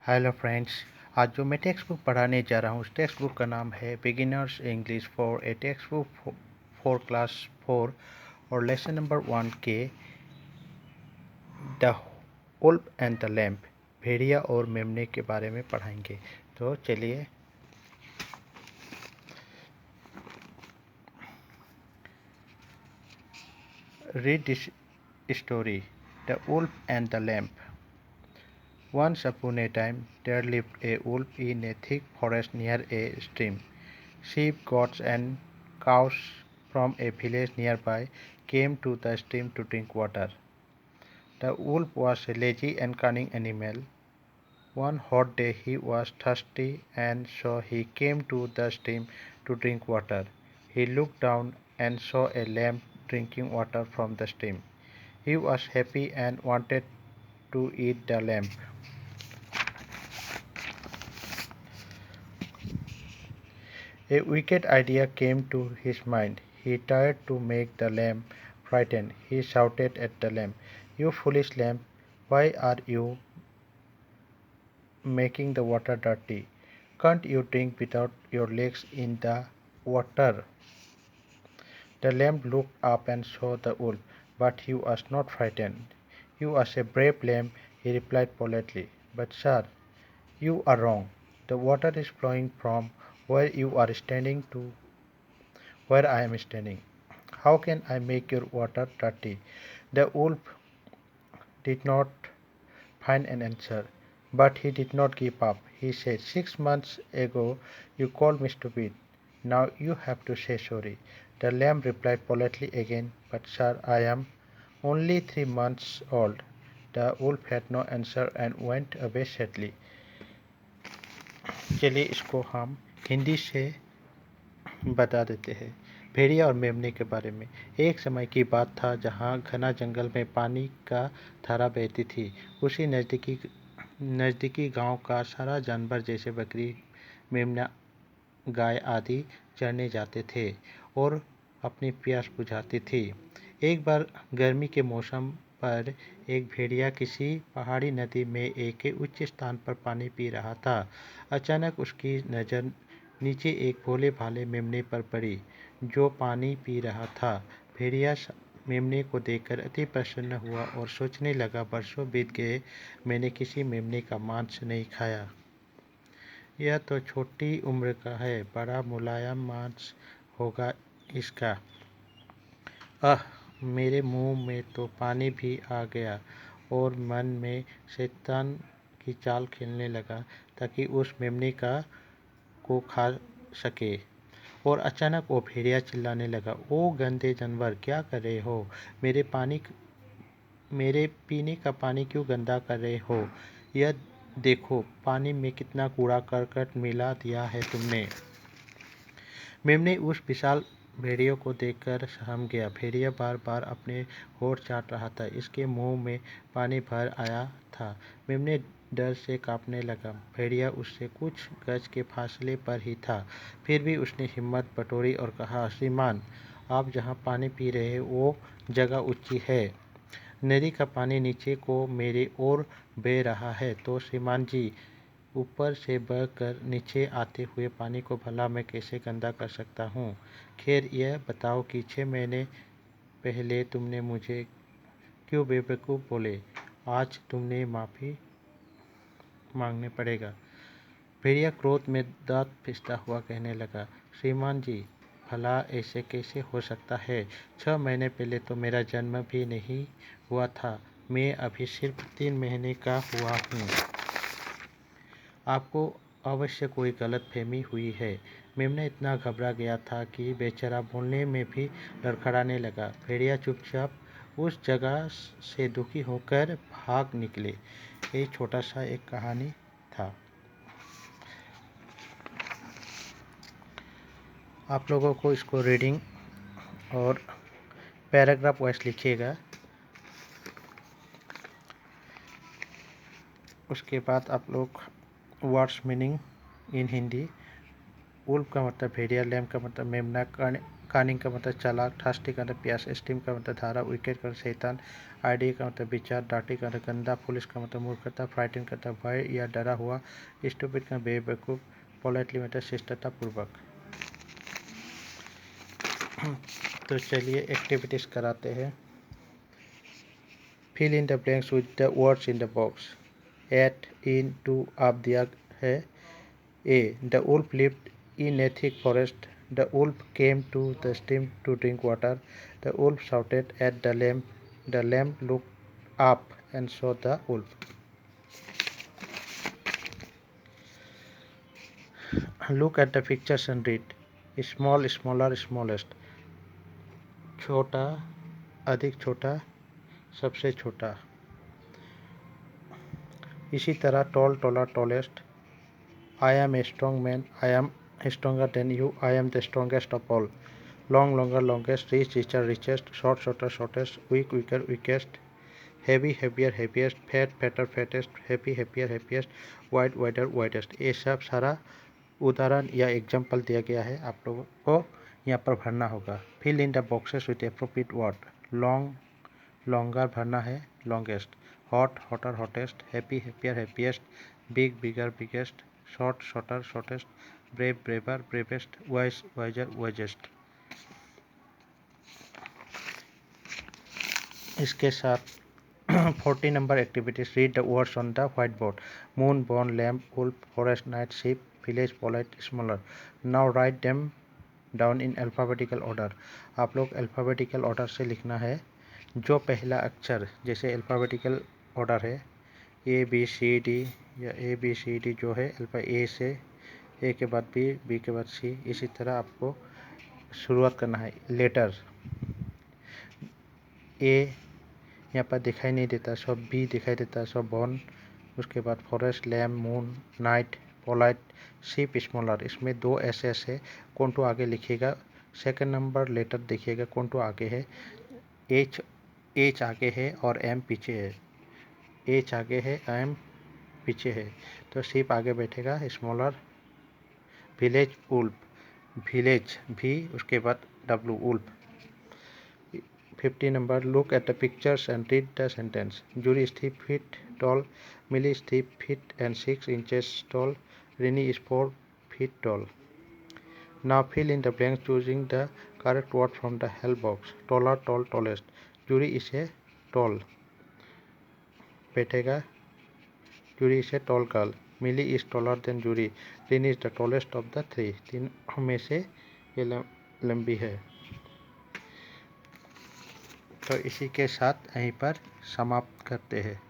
Hello friends. आज जो मैं टेक्स्ट बुक पढ़ाने जा रहा हूँ उस टेक्स्ट बुक का नाम है beginners English for a text book for class 4 और लेसन नंबर 1 के the wolf and the lamb, भेड़िया और मेमने के बारे में पढ़ाएंगे। तो चलिए read this story, the wolf and the lamb. Once upon a time there lived a wolf in a thick forest near a stream. Sheep, goats, and cows from a village nearby came to the stream to drink water. The wolf was a lazy and cunning animal. One hot day he was thirsty, and so he came to the stream to drink water. He looked down and saw a lamb drinking water from the stream. He was happy and wanted to eat the lamb. A wicked idea came to his mind. He tried to make the lamb frightened. He shouted at the lamb, "You foolish lamb, why are you making the water dirty? Can't you drink without your legs in the water?" The lamb looked up and saw the wolf, but he was not frightened. "You are a brave lamb," he replied politely. "But sir, you are wrong. The water is flowing from where you are standing to where I am standing. How can I make your water dirty?" The wolf did not find an answer, but he did not give up. He said, "6 months ago you called me stupid. Now you have to say sorry." The lamb replied politely again, "But sir, I am only 3 months old." The wolf had no answer and went away sadly. चलिए इसको हम हिंदी से बता देते हैं। भेड़िया और मेमने के बारे में। एक समय की बात था जहाँ घना जंगल में पानी का धारा बहती थी। उसी नज़दीकी गांव का सारा जानवर जैसे बकरी, मेमना, गाय आदि चरने जाते थे और अपनी प्यास बुझाती थी। एक बार गर्मी के मौसम पर एक भेड़िया किसी पहाड़ी नदी में एक उच्च स्थान पर पानी पी रहा था। अचानक उसकी नज़र नीचे एक भोले भाले मेमने पर पड़ी जो पानी पी रहा था। भेड़िया मेमने को देखकर अति प्रसन्न हुआ और सोचने लगा, वर्षों बीत गए, मैंने किसी मेमने का मांस नहीं खाया। यह तो छोटी उम्र का है, बड़ा मुलायम मांस होगा इसका। मेरे मुंह में तो पानी भी आ गया और मन में शैतान की चाल खेलने लगा ताकि उस मेमने को खा सके। और अचानक वो भेड़िया चिल्लाने लगा, "ओ गंदे जानवर, क्या कर रहे हो? मेरे पीने का पानी क्यों गंदा कर रहे हो? यह देखो, पानी में कितना कूड़ा करकट मिला दिया है तुमने।" मेमने उस विशाल भेड़िया को देखकर सहम गया। भेड़िया बार बार अपने होंठ चाट रहा था, इसके मुंह में पानी भर आया था। मेमने डर से कांपने लगा। भेड़िया उससे कुछ गज के फासले पर ही था, फिर भी उसने हिम्मत बटोरी और कहा, "श्रीमान, आप जहाँ पानी पी रहे हैं वो जगह ऊंची है। नदी का पानी नीचे को मेरे ओर बह रहा है, तो श्रीमान जी, ऊपर से बहकर नीचे आते हुए पानी को भला मैं कैसे गंदा कर सकता हूँ? खैर यह बताओ कि 6 महीने पहले तुमने मुझे क्यों बेवकूफ़ बोले? आज तुमने माफ़ी मांगने पड़ेगा।" भेड़िया क्रोध में दांत पिसता हुआ कहने लगा, "श्रीमान जी, भला ऐसे कैसे हो सकता है? 6 महीने पहले तो मेरा जन्म भी नहीं हुआ था। मैं अभी सिर्फ 3 महीने का हुआ हूँ। आपको अवश्य कोई गलतफहमी हुई है।" मेमना इतना घबरा गया था कि बेचारा बोलने में भी लड़खड़ाने लगा। भेड़िया चुपचाप उस जगह से दुखी होकर भाग निकले। ये छोटा सा एक कहानी था। आप लोगों को इसको रीडिंग और पैराग्राफ वाइज लिखिएगा। उसके बाद आप लोग words meaning in Hindi. Wolf का मतलब भेड़िया, लैम्प का मतलब मेमना, कानिंग का मतलब चालाक, थार्स्टी का मतलब प्यास, स्टीम का मतलब धारा, विकेट का मतलब शैतान, आइडिया का मतलब विचार, डार्टी का मतलब गंदा, फुलिश का मतलब मूर्खता, फ्राइटन का मतलब भय या डरा हुआ, स्टूपिड का बेवकूफ़, पोलाइटली मतलब शिष्टता पूर्वक। तो चलिए एक्टिविटीज़ कराते हैं। Fill in the blanks with the words in the box. At, in, to, आप दिया है। A, the wolf lived in a thick forest. The wolf came to the stream to drink water. The wolf shouted at the lamb. The lamb looked up and saw the wolf. Look at the pictures and read. Small, smaller, smallest. छोटा, अधिक छोटा, सबसे छोटा। इसी तरह tall, taller, tallest. I am a strong man. I am stronger than you. I am the strongest of all. Long, longer, longest. Rich, richer, richest. Short, shorter, shortest. Weak, weaker, weakest. Heavy, heavier, heaviest. Fat, fatter, fattest. Happy, happier, happiest. Wide, wider, widest. ये सब सारा उदाहरण या example दिया गया है, आप लोगों को यहाँ पर भरना होगा। Fill in the boxes with appropriate word. Long, longer भरना है, longest. Hot, hotter, hottest. Happy, happier, happiest. Big, bigger, biggest. Short, shorter, shortest. Brave, braver, bravest. Wise, wiser, wisest. इसके साथ 40 number activities. Read the words on the white board. Moon, born, lamb, wolf, forest, night, ship, village, polite, smaller. Now write them down in alphabetical order. आप लोग alphabetical order से लिखना है। जो पहला अक्षर, जैसे अल्फ़ाबेटिकल ऑर्डर है ए बी सी डी, या ए बी सी डी जो है अल्फ़ा ए से, ए के बाद बी, बी के बाद सी, इसी तरह आपको शुरुआत करना है। लेटर ए यहाँ पर दिखाई नहीं देता, सब बी दिखाई देता है, सब बॉर्न। उसके बाद forest, lamb, moon, night, polite, ship, smaller. इसमें दो ऐसे ऐसे कौन टू आगे लिखिएगा। सेकंड नंबर लेटर देखिएगा कौन टू आगे है। एच, एच आगे है और एम पीछे है। एच आगे है, एम पीछे है, तो शिप आगे बैठेगा, स्मॉलर। विलेज, वुल्फ, विलेज भी, उसके बाद W, wolf. 50 number. Look at the pictures and read the sentence. Judy is 3 feet tall. Millie is 3 feet and 6 inches tall. Rini is 4 feet tall. Now fill in the blanks choosing the correct word from the help box. Taller, tall, tallest. Judy is a tall. बैठेगा। Judy is a tall girl. Millie is taller than Judy. Rini is the tallest of the three. तीनों में से ये लंबी है। तो इसी के साथ यहीं पर समाप्त करते हैं।